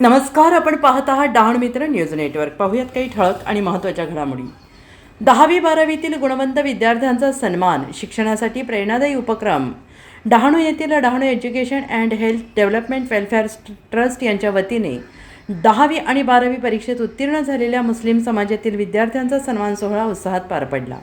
नमस्कार, आपण पाहत आहात डहाणू मित्र न्यूज नेटवर्क. पाहूयात काही ठळक आणि महत्त्वाच्या घडामोडी. 10वी-12वीतील गुणवंत विद्यार्थ्यांचा सन्मान, शिक्षणासाठी प्रेरणादायी उपक्रम. डहाणू येथील Dahanu education and health development welfare trust यांच्या वतीने 10वी आणि 12वी परीक्षेत उत्तीर्ण झालेल्या मुस्लिम समाजातील विद्यार्थ्यांचा सन्मान सोहळा उत्साहात पार पडला.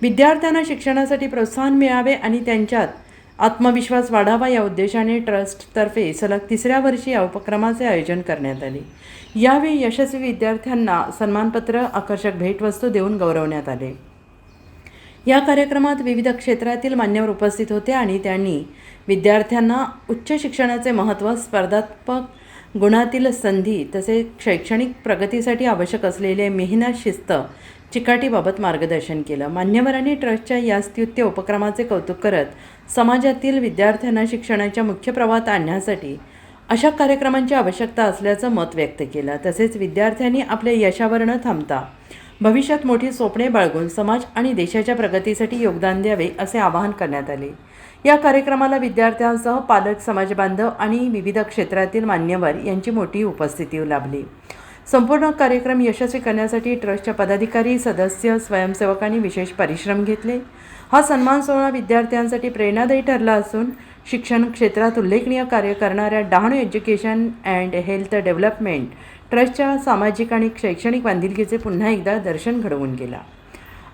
विद्यार्थ्यांना शिक्षणासाठी प्रोत्साहन मिळावे आणि त्यांच्यात आत्मविश्वास वाढावा या उद्देशाने ट्रस्टतर्फे सलग 3ऱ्या वर्षी या उपक्रमाचे आयोजन करण्यात आले. यावेळी यशस्वी विद्यार्थ्यांना सन्मानपत्र, आकर्षक भेटवस्तू देऊन गौरवण्यात आले. या कार्यक्रमात विविध क्षेत्रातील मान्यवर उपस्थित होते आणि त्यांनी विद्यार्थ्यांना उच्च शिक्षणाचे महत्त्व, स्पर्धात्मक गुणातील संधी तसेच शैक्षणिक प्रगतीसाठी आवश्यक असलेले मेहनत, शिस्त, चिकाटीबाबत मार्गदर्शन केलं. मान्यवरांनी ट्रस्टच्या या स्तुत्य उपक्रमाचे कौतुक करत समाजातील विद्यार्थ्यांना शिक्षणाच्या मुख्य प्रवाहात आणण्यासाठी अशा कार्यक्रमांची आवश्यकता असल्याचं मत व्यक्त केलं. तसेच विद्यार्थ्यांनी आपल्या यशावर न थांबता भविष्यात मोठी स्वप्ने बाळगून समाज आणि देशाच्या प्रगतीसाठी योगदान द्यावे असे आवाहन करण्यात आले. या कार्यक्रमाला विद्यार्थ्यांसह पालक, समाजबांधव आणि विविध क्षेत्रातील मान्यवर यांची मोठी उपस्थिती लाभली. संपूर्ण कार्यक्रम यशस्वी करण्यासाठी ट्रस्टच्या पदाधिकारी, सदस्य, स्वयंसेवकांनी विशेष परिश्रम घेतले. हा सन्मान सोहळा विद्यार्थ्यांसाठी प्रेरणादायी ठरला असून शिक्षण क्षेत्रात उल्लेखनीय कार्य करणाऱ्या Dahanu education and health development ट्रस्टच्या सामाजिक आणि शैक्षणिक बांधिलकीचे पुन्हा एकदा दर्शन घडवून गेला.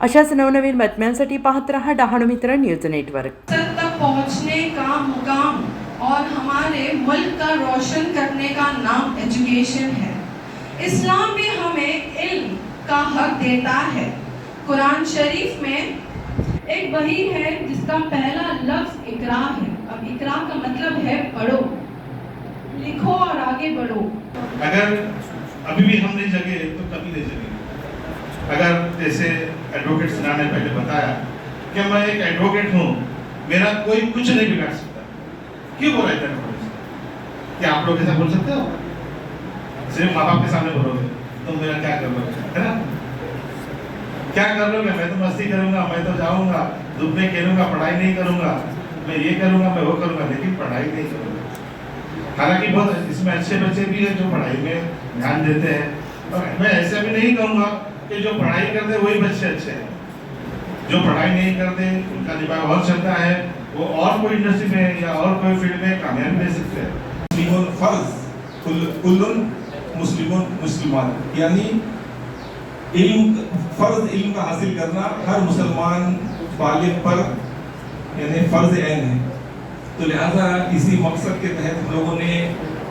अशाच नवनवीन बातम्यांसाठी पाहत रहा डहाणू मित्र न्यूज नेटवर्क. तक पहुंचने का मुकाम और हमारे मुल्क का रोशन करने का नाम एजुकेशन है. इस्लाम भी हमें इल्म का हक देता है. कुरान शरीफ में एक वही है जिसका पहला लफ्ज इकरा है. अब इकरा का मतलब है पढ़ो, लिखो और आगे बढ़ो. अगर अभी भी हम नहीं जगे तो कभी नहीं जगेंगे. अगर जैसे एडवोकेट सिन्हा ने पहले बताया कि मैं एक एडवोकेट हूँ, मेरा कोई कुछ नहीं बिगाड़ सकता. क्यों बोला इतना? क्या आप लोग ऐसा बोल सकते हो? सिर्फ माँ बाप के सामने बोलोगे तुम मेरा क्या कर लोगे, है ना? क्या कर लोगे? मैं तो मस्ती करूंगा, मैं तो जाऊंगा, धूप में खेलूंगा, पढ़ाई नहीं करूंगा, मैं ये करूंगा, मैं वो करूंगा, लेकिन पढ़ाई नहीं करूंगा. हालांकि बहुत इसमें अच्छे बच्चे भी हैं जो पढ़ाई में ध्यान देते हैं, और मैं ऐसा भी नहीं कहूँगा कि जो पढ़ाई करते वही बच्चे अच्छे हैं. जो पढ़ाई नहीं करते उनका दिमाग और चलता है, वो और कोई इंडस्ट्री में या और कोई फील्ड में कामयाबी ले सकते हैं. फर्ज कुल्लुन मुस्लिमुन मुस्लिमान, यानी फर्ज इल्म का हासिल करना हर मुसलमान बालिग पर यानी फर्ज ऐन है. तो लिहाजा इसी मकसद के तहत हम लोगों ने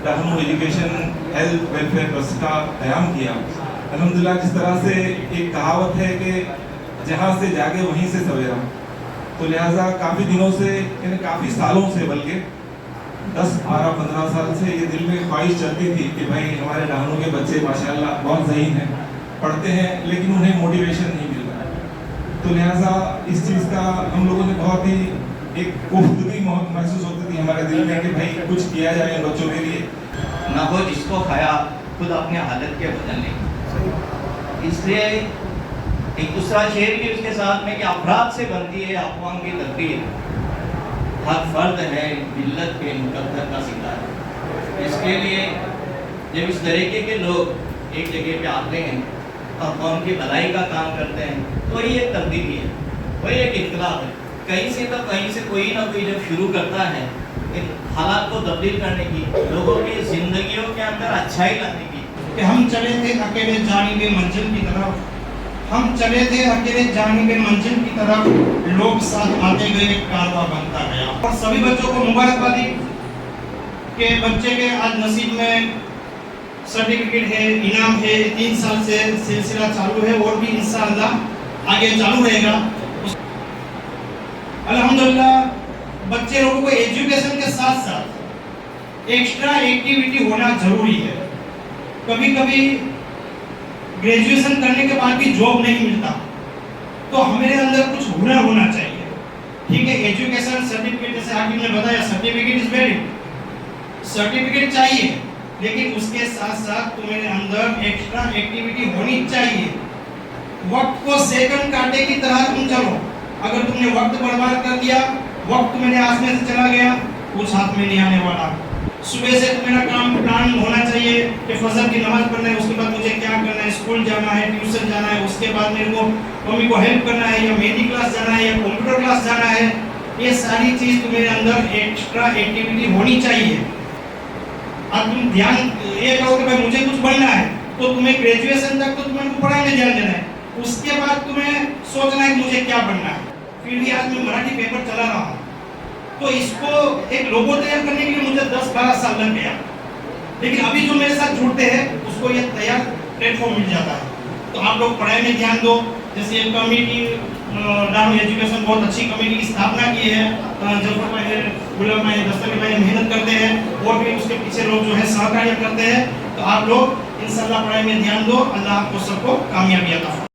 Dahanu education health welfare trust का क़याम किया. अल्हम्दुलिल्लाह, जिस तरह से एक कहावत है कि जहाँ से जागे वहीं से सवेरा, तो लिहाजा काफ़ी दिनों से यानी काफ़ी सालों से, बल्कि 10, 12, 15 साल से ये दिल में ख्वाहिश चलती थी कि भाई हमारे डहाणू के बच्चे माशाल्लाह बहुत ज़हीन हैं, पढ़ते हैं, लेकिन उन्हें मोटिवेशन नहीं मिल रहा है. तो लिहाजा इस चीज़ का हम लोगों ने बहुत ही एक कोफ्तगी महसूस होती थी हमारे दिल में कि भाई कुछ किया जाए बच्चों के लिए. ना हो जिसको खाया खुद अपनी हालत के बदलने. इसलिए एक दूसरा शेर भी उसके साथ में कि अफराद से बनती है अक़वाम की तकदीर, हर फर्द है मिल्लत के मुकद्दर का सितारा. इसके लिए जब इस तरीके के लोग एक जगह पे आते हैं और कौम की भलाई का काम करते हैं, तो ये एक तब्दीली है, वही एक इख्तिलाफ है. कहीं से तो कहीं से कोई ना कोई जब शुरू करता है इन हालात को तब्दील करने की, लोगों की जिंदगियों के अंदर अच्छाई लाने की. कि हम चले थे अकेले जानिबे मंजिल की तरफ, हम चले थे अकेले जाने के मंजिल की तरफ, लोग साथ आते गए, कारवां बनता गया। और सभी बच्चों को मुबारकबादी के बच्चे के आज नसीब में सर्टिफिकेट है, इनाम है। 3 साल से सिलसिला चालू है और भी इंशाअल्लाह आगे चालू रहेगा। अल्हम्दुलिल्लाह बच्चे लोगों को एजुकेशन के साथ साथ एक्स्ट्रा एक्टिविटी होना जरूरी है। कभी कभी ग्रेजुएशन करने के बाद भी जॉब नहीं मिलता, तो हमारे अंदर कुछ हुनर होना चाहिए। ठीक है, एजुकेशन सर्टिफिकेट, जैसे आगे ने बताया, सर्टिफिकेट इज वैलिड, सर्टिफिकेट चाहिए, लेकिन उसके साथ साथ तुम्हारे अंदर एक्स्ट्रा एक्टिविटी होनी चाहिए। वक्त को सेकंड कांटे की तरह तुम चलो। अगर तुमने वक्त बर्बाद कर दिया, वक्त तुम्हारे हाथ में से चला गया, कुछ हाथ में नहीं आने वाला। सुबह से तुम्हारा काम प्लान होना चाहिए कि फजर की नमाज पढ़ना है, उसके बाद मुझे क्या करना है, स्कूल जाना है, ट्यूशन जाना है, उसके बाद मेरे को मम्मी को हेल्प करना है, या मेहंदी क्लास जाना है, या कंप्यूटर क्लास जाना है। ये सारी चीज तुम्हारे अंदर एक्स्ट्रा एक्टिविटी होनी चाहिए। अब तुम ध्यान ये करो कि भाई मुझे कुछ बनना है, तो तुम्हें ग्रेजुएशन तक तो तुम्हें पढ़ाई में ध्यान देना है, उसके बाद तुम्हें सोचना है कि मुझे क्या बनना है। फिर भी आज मैं मराठी पेपर चला रहा हूँ, तो इसको एक लोगो तैयार करने के लिए मुझे 10-12 साल लग गया, लेकिन अभी जो मेरे साथ जुड़ते हैं उसको ये तैयार प्लेटफॉर्म मिल जाता है। तो आप लोग पढ़ाई में ध्यान दो। जैसे ये कमेटी डाउन एजुकेशन बहुत अच्छी कमेटी की स्थापना की है, जफर भाई, गुलाम भाई, दस्तगीर भाई मेहनत करते हैं और भी उसके पीछे लोग जो है सहकार्य करते हैं। तो आप लोग इंशाल्लाह पढ़ाई में ध्यान दो। अल्लाह आपको सबको कामयाबी अता फरमाए।